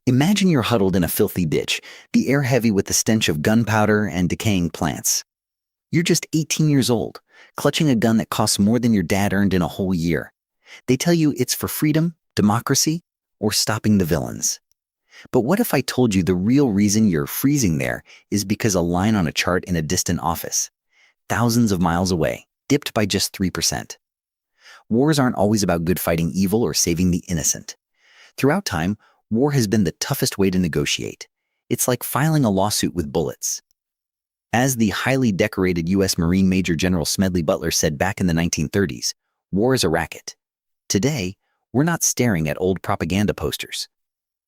Imagine you're huddled in a filthy ditch, the air heavy with the stench of gunpowder and decaying plants. You're just 18 years old, clutching a gun that costs more than your dad earned in a whole year. They tell you it's for freedom, democracy, or stopping the villains. But what if I told you the real reason you're freezing there is because a line on a chart in a distant office, thousands of miles away, dipped by just 3%? Wars aren't always about good fighting evil or saving the innocent. Throughout time, war has been the toughest way to negotiate. It's like filing a lawsuit with bullets. As the highly decorated U.S. Marine Major General Smedley Butler said back in the 1930s, war is a racket. Today, we're not staring at old propaganda posters.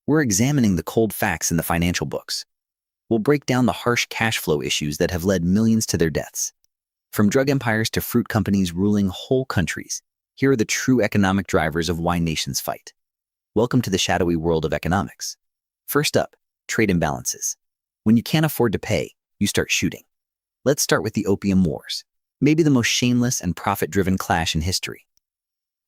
We're examining the cold facts in the financial books. We'll break down the harsh cash flow issues that have led millions to their deaths. From drug empires to fruit companies ruling whole countries, here are the true economic drivers of why nations fight. Welcome to the shadowy world of economics. First up, trade imbalances. When you can't afford to pay, you start shooting. Let's start with the Opium Wars, maybe the most shameless and profit-driven clash in history.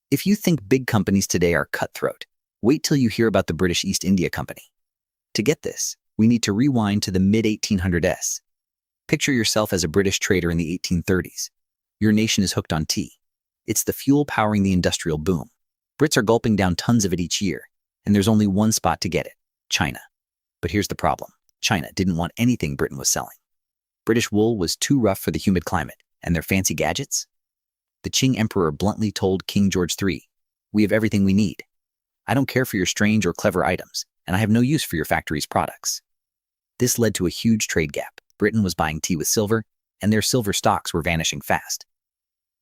If you think big companies today are cutthroat, wait till you hear about the British East India Company. To get this, we need to rewind to the mid-1800s. Picture yourself as a British trader in the 1830s. Your nation is hooked on tea. It's the fuel powering the industrial boom. Brits are gulping down tons of it each year, and there's only one spot to get it: China. But here's the problem. China didn't want anything Britain was selling. British wool was too rough for the humid climate, and their fancy gadgets? The Qing Emperor bluntly told King George III, "We have everything we need. I don't care for your strange or clever items, and I have no use for your factory's products." This led to a huge trade gap. Britain was buying tea with silver, and their silver stocks were vanishing fast.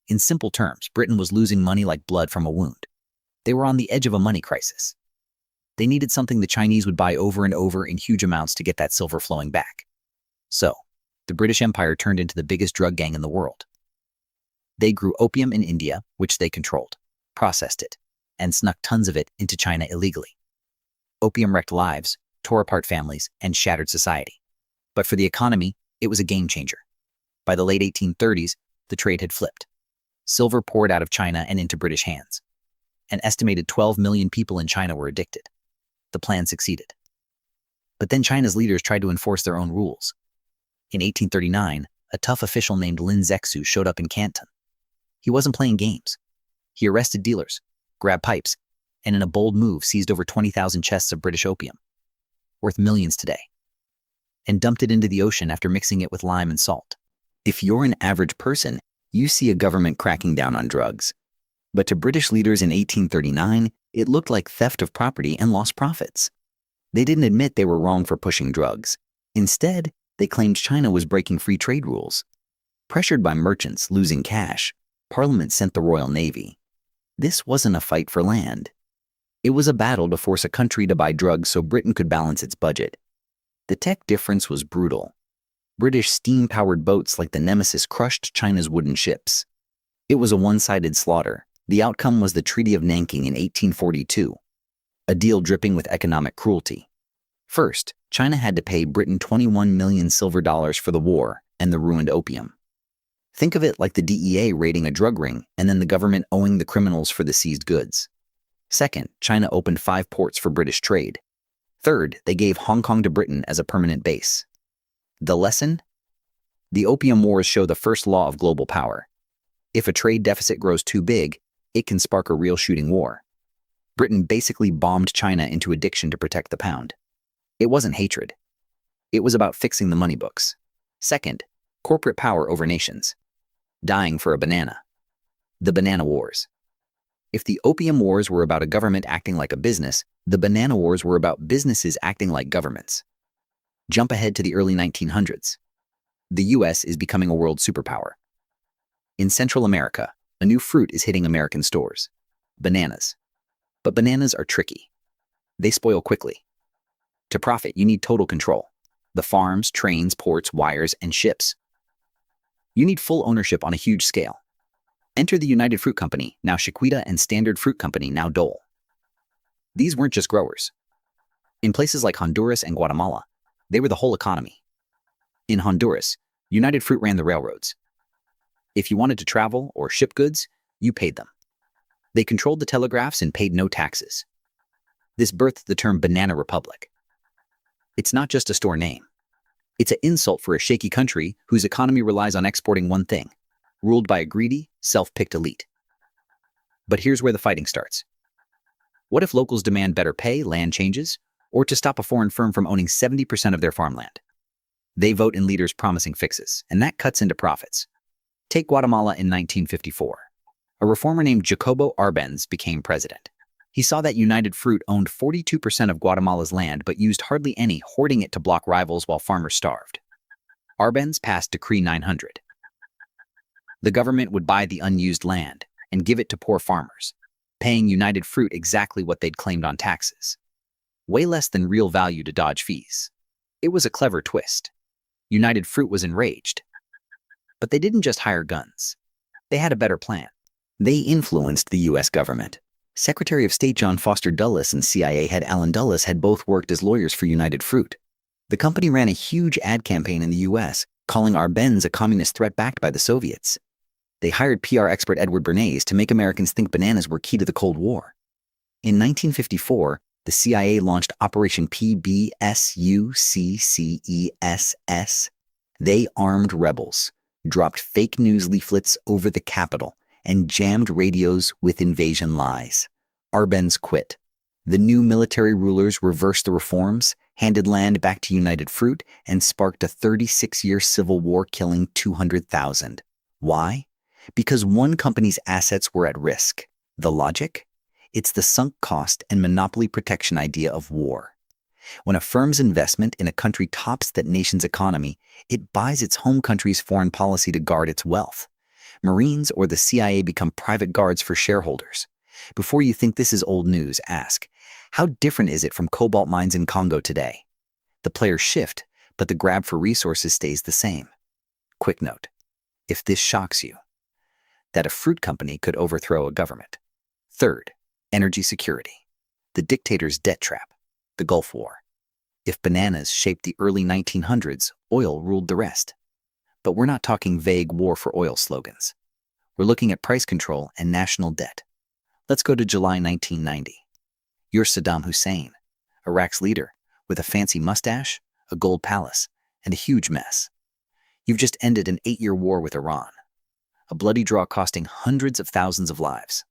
In simple terms, Britain was losing money like blood from a wound. They were on the edge of a money crisis. They needed something the Chinese would buy over and over in huge amounts to get that silver flowing back. So, the British Empire turned into the biggest drug gang in the world. They grew opium in India, which they controlled, processed it, and snuck tons of it into China illegally. Opium wrecked lives, tore apart families, and shattered society. But for the economy, it was a game changer. By the late 1830s, the trade had flipped. Silver poured out of China and into British hands. An estimated 12 million people in China were addicted. The plan succeeded. But then China's leaders tried to enforce their own rules. In 1839, a tough official named Lin Zexu showed up in Canton. He wasn't playing games. He arrested dealers, grabbed pipes, and in a bold move seized over 20,000 chests of British opium, worth millions today, and dumped it into the ocean after mixing it with lime and salt. If you're an average person, you see a government cracking down on drugs. But to British leaders in 1839, it looked like theft of property and lost profits. They didn't admit they were wrong for pushing drugs. Instead, they claimed China was breaking free trade rules. Pressured by merchants losing cash, Parliament sent the Royal Navy. This wasn't a fight for land. It was a battle to force a country to buy drugs so Britain could balance its budget. The tech difference was brutal. British steam-powered boats like the Nemesis crushed China's wooden ships. It was a one-sided slaughter. The outcome was the Treaty of Nanking in 1842, a deal dripping with economic cruelty. First, China had to pay Britain 21 million silver dollars for the war and the ruined opium. Think of it like the DEA raiding a drug ring and then the government owing the criminals for the seized goods. Second, China opened 5 ports for British trade. Third, they gave Hong Kong to Britain as a permanent base. The lesson? The Opium Wars show the first law of global power. If a trade deficit grows too big, it can spark a real shooting war. Britain basically bombed China into addiction to protect the pound. It wasn't hatred. It was about fixing the money books. Second, corporate power over nations. Dying for a banana. The Banana Wars. If the Opium Wars were about a government acting like a business, the Banana Wars were about businesses acting like governments. Jump ahead to the early 1900s. The US is becoming a world superpower. In Central America, a new fruit is hitting American stores: bananas. But bananas are tricky. They spoil quickly. To profit, you need total control. The farms, trains, ports, wires, and ships. You need full ownership on a huge scale. Enter the United Fruit Company, now Chiquita, and Standard Fruit Company, now Dole. These weren't just growers. In places like Honduras and Guatemala, they were the whole economy. In Honduras, United Fruit ran the railroads. If you wanted to travel or ship goods, you paid them. They controlled the telegraphs and paid no taxes. This birthed the term Banana Republic. It's not just a store name. It's an insult for a shaky country whose economy relies on exporting one thing, ruled by a greedy, self-picked elite. But here's where the fighting starts. What if locals demand better pay, land changes, or to stop a foreign firm from owning 70% of their farmland? They vote in leaders promising fixes, and that cuts into profits. Take Guatemala in 1954. A reformer named Jacobo Arbenz became president. He saw that United Fruit owned 42% of Guatemala's land but used hardly any, hoarding it to block rivals while farmers starved. Arbenz passed Decree 900. The government would buy the unused land and give it to poor farmers, paying United Fruit exactly what they'd claimed on taxes. Way less than real value to dodge fees. It was a clever twist. United Fruit was enraged. But they didn't just hire guns. They had a better plan. They influenced the U.S. government. Secretary of State John Foster Dulles and CIA head Alan Dulles had both worked as lawyers for United Fruit. The company ran a huge ad campaign in the U.S., calling Arbenz a communist threat backed by the Soviets. They hired PR expert Edward Bernays to make Americans think bananas were key to the Cold War. In 1954, the CIA launched Operation PBSUCCESS. They armed rebels, dropped fake news leaflets over the Capitol, and jammed radios with invasion lies. Arbenz quit. The new military rulers reversed the reforms, handed land back to United Fruit, and sparked a 36-year civil war killing 200,000. Why? Because one company's assets were at risk. The logic? It's the sunk cost and monopoly protection idea of war. When a firm's investment in a country tops that nation's economy, it buys its home country's foreign policy to guard its wealth. Marines or the CIA become private guards for shareholders. Before you think this is old news, ask, how different is it from cobalt mines in Congo today? The players shift, but the grab for resources stays the same. Quick note, if this shocks you, that a fruit company could overthrow a government. Third, energy security. The dictator's debt trap. The Gulf War. If bananas shaped the early 1900s, oil ruled the rest. But we're not talking vague war for oil slogans. We're looking at price control and national debt. Let's go to July 1990. You're Saddam Hussein, Iraq's leader, with a fancy mustache, a gold palace, and a huge mess. You've just ended an 8-year war with Iran. A bloody draw costing hundreds of thousands of lives.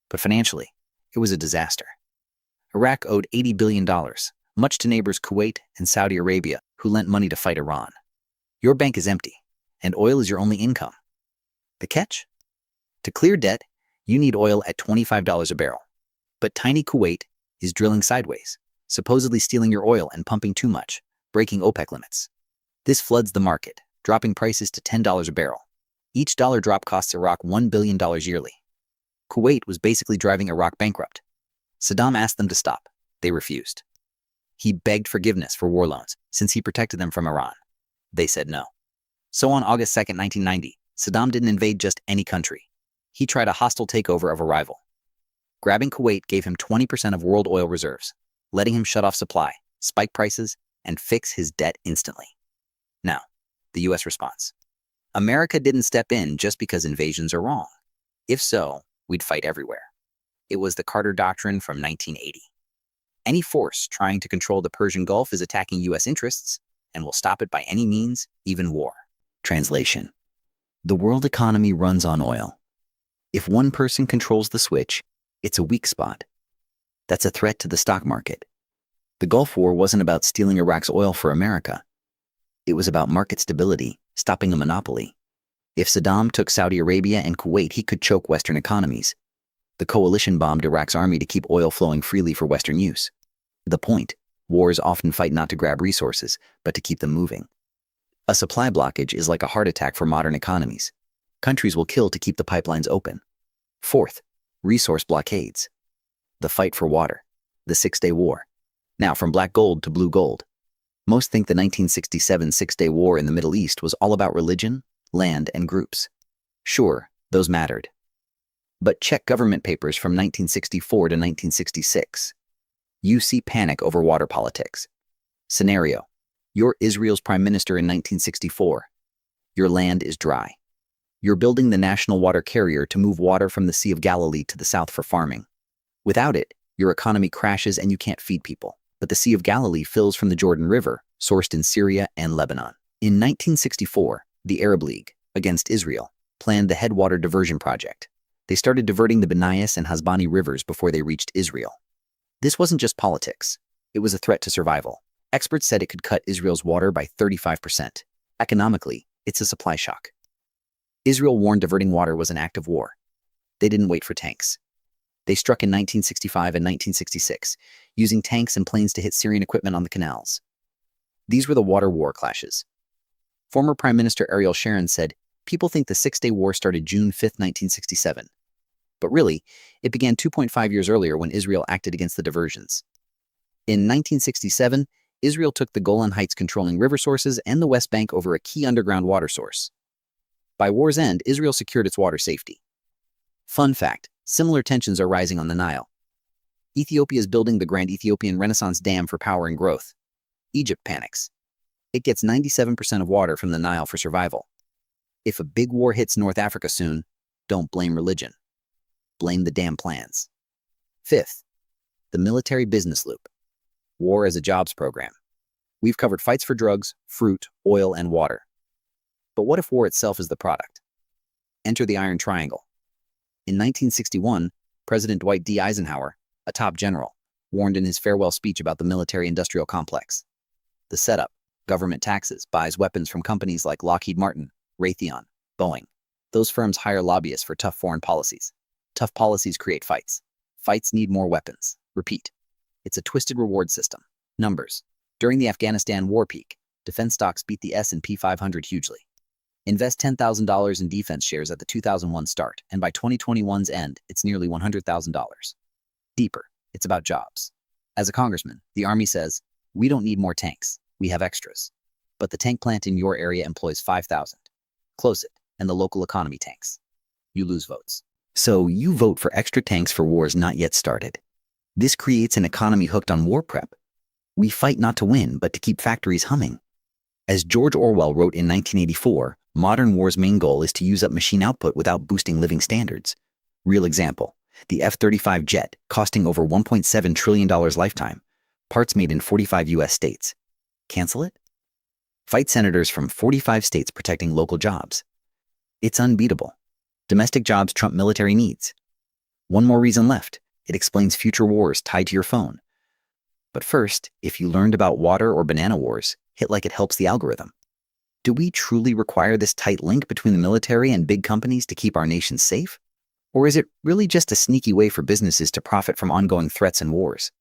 But financially, it was a disaster. Iraq owed $80 billion, much to neighbors Kuwait and Saudi Arabia, who lent money to fight Iran. Your bank is empty, and oil is your only income. The catch? To clear debt, you need oil at $25 a barrel. But tiny Kuwait is drilling sideways, supposedly stealing your oil and pumping too much, breaking OPEC limits. This floods the market, dropping prices to $10 a barrel. Each dollar drop costs Iraq $1 billion yearly. Kuwait was basically driving Iraq bankrupt. Saddam asked them to stop. They refused. He begged forgiveness for war loans, since he protected them from Iran. They said no. So on August 2, 1990, Saddam didn't invade just any country. He tried a hostile takeover of a rival. Grabbing Kuwait gave him 20% of world oil reserves, letting him shut off supply, spike prices, and fix his debt instantly. Now, the U.S. response. America didn't step in just because invasions are wrong. If so, we'd fight everywhere. It was the Carter Doctrine from 1980. Any force trying to control the Persian Gulf is attacking U.S. interests, and will stop it by any means, even war. Translation. The world economy runs on oil. If one person controls the switch, it's a weak spot. That's a threat to the stock market. The Gulf War wasn't about stealing Iraq's oil for America. It was about market stability, stopping a monopoly. If Saddam took Saudi Arabia and Kuwait, he could choke Western economies. The coalition bombed Iraq's army to keep oil flowing freely for Western use. The point, wars often fight not to grab resources, but to keep them moving. A supply blockage is like a heart attack for modern economies. Countries will kill to keep the pipelines open. Fourth, resource blockades. The fight for water. The Six-Day War. Now, from black gold to blue gold. Most think the 1967 Six-Day War in the Middle East was all about religion, land, and groups. Sure, those mattered. But check government papers from 1964 to 1966. You see panic over water politics. Scenario. You're Israel's prime minister in 1964. Your land is dry. You're building the national water carrier to move water from the Sea of Galilee to the south for farming. Without it, your economy crashes and you can't feed people. but the Sea of Galilee fills from the Jordan River, sourced in Syria and Lebanon. In 1964, the Arab League, against Israel, planned the Headwater Diversion Project. They started diverting the Benias and Hasbani rivers before they reached Israel. This wasn't just politics. It was a threat to survival. Experts said it could cut Israel's water by 35%. Economically, it's a supply shock. Israel warned diverting water was an act of war. They didn't wait for tanks. They struck in 1965 and 1966, using tanks and planes to hit Syrian equipment on the canals. These were the water war clashes. Former Prime Minister Ariel Sharon said, "People think the Six-Day War started June 5, 1967. But really, it began 2.5 years earlier when Israel acted against the diversions. In 1967, Israel took the Golan Heights controlling river sources and the West Bank over a key underground water source. By war's end, Israel secured its water safety. Fun fact, similar tensions are rising on the Nile. Ethiopia is building the Grand Ethiopian Renaissance Dam for power and growth. Egypt panics. It gets 97% of water from the Nile for survival. If a big war hits North Africa soon, don't blame religion. Blame the damn plans. Fifth, the military business loop. War as a jobs program. We've covered fights for drugs, fruit, oil, and water. But what if war itself is the product? Enter the Iron Triangle. In 1961, President Dwight D. Eisenhower, a top general, warned in his farewell speech about the military-industrial complex. The setup, government taxes, buys weapons from companies like Lockheed Martin, Raytheon, Boeing. Those firms hire lobbyists for tough foreign policies. Tough policies create fights. Fights need more weapons. Repeat. It's a twisted reward system. Numbers. During the Afghanistan war peak, defense stocks beat the S&P 500 hugely. Invest $10,000 in defense shares at the 2001 start, and by 2021's end, it's nearly $100,000. Deeper, it's about jobs. As a congressman, the Army says, "We don't need more tanks, we have extras." But the tank plant in your area employs 5,000. Close it, and the local economy tanks. You lose votes. So you vote for extra tanks for wars not yet started. This creates an economy hooked on war prep. We fight not to win, but to keep factories humming. As George Orwell wrote in 1984, modern war's main goal is to use up machine output without boosting living standards. Real example, the F-35 jet, costing over $1.7 trillion lifetime, parts made in 45 US states. Cancel it? Fight senators from 45 states protecting local jobs. It's unbeatable. Domestic jobs trump military needs. One more reason left. It explains future wars tied to your phone. But first, if you learned about water or banana wars, hit like it helps the algorithm. Do we truly require this tight link between the military and big companies to keep our nation safe? Or is it really just a sneaky way for businesses to profit from ongoing threats and wars?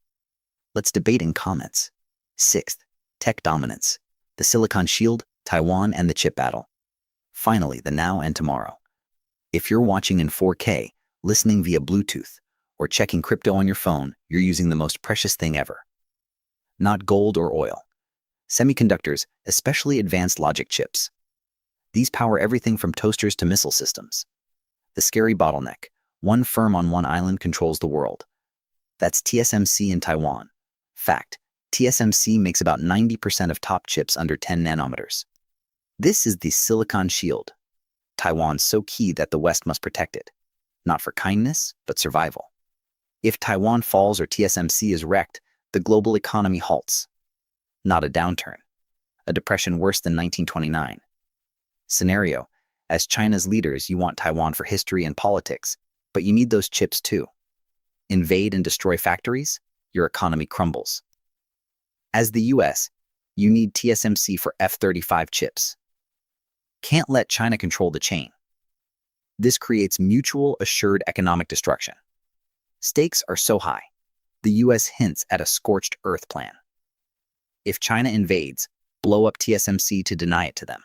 Let's debate in comments. Sixth, tech dominance. The Silicon Shield, Taiwan, and the chip battle. Finally, the now and tomorrow. If you're watching in 4K, listening via Bluetooth, or checking crypto on your phone, you're using the most precious thing ever. Not gold or oil. Semiconductors, especially advanced logic chips. These power everything from toasters to missile systems. The scary bottleneck. One firm on one island controls the world. That's TSMC in Taiwan. Fact, TSMC makes about 90% of top chips under 10 nanometers. This is the Silicon Shield. Taiwan's so key that the West must protect it. Not for kindness, but survival. If Taiwan falls or TSMC is wrecked, the global economy halts. Not a downturn. A depression worse than 1929. Scenario. As China's leaders, you want Taiwan for history and politics, but you need those chips too. Invade and destroy factories, your economy crumbles. As the US, you need TSMC for F-35 chips. Can't let China control the chain. This creates mutual assured economic destruction. Stakes are so high. The US hints at a scorched earth plan. If China invades, blow up TSMC to deny it to them.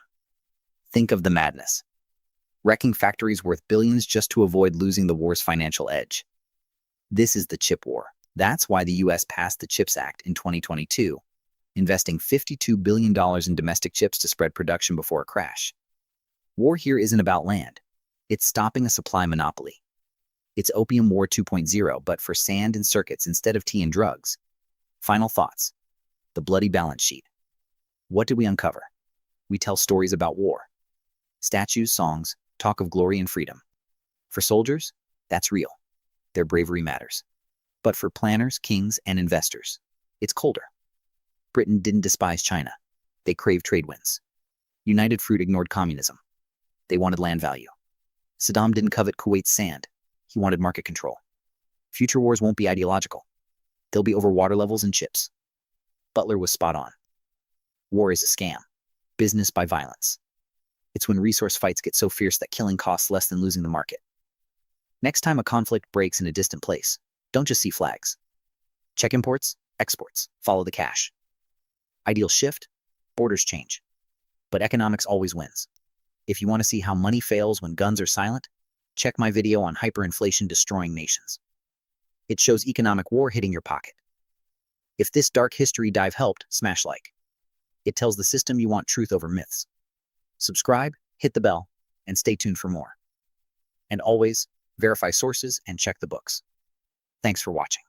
Think of the madness. Wrecking factories worth billions just to avoid losing the war's financial edge. This is the chip war. That's why the US passed the CHIPS Act in 2022, investing $52 billion in domestic chips to spread production before a crash. War here isn't about land. It's stopping a supply monopoly. It's Opium War 2.0, but for sand and circuits instead of tea and drugs. Final thoughts. The bloody balance sheet. What did we uncover? We tell stories about war. Statues, songs, talk of glory and freedom. For soldiers, that's real. Their bravery matters. But for planners, kings, and investors, It's colder. Britain didn't despise China. They craved trade winds. United Fruit ignored communism. They wanted land value. Saddam didn't covet Kuwait's sand. He wanted market control. Future wars won't be ideological. They'll be over water levels and chips. Butler was spot on. War is a scam. Business by violence. It's when resource fights get so fierce that killing costs less than losing the market. Next time a conflict breaks in a distant place, don't just see flags. Check imports, exports, follow the cash. Ideals shift, borders change. But economics always wins. If you want to see how money fails when guns are silent, check my video on hyperinflation destroying nations. It shows economic war hitting your pocket. If this dark history dive helped, smash like. It tells the system you want truth over myths. Subscribe, hit the bell, and stay tuned for more. And always, verify sources and check the books. Thanks for watching.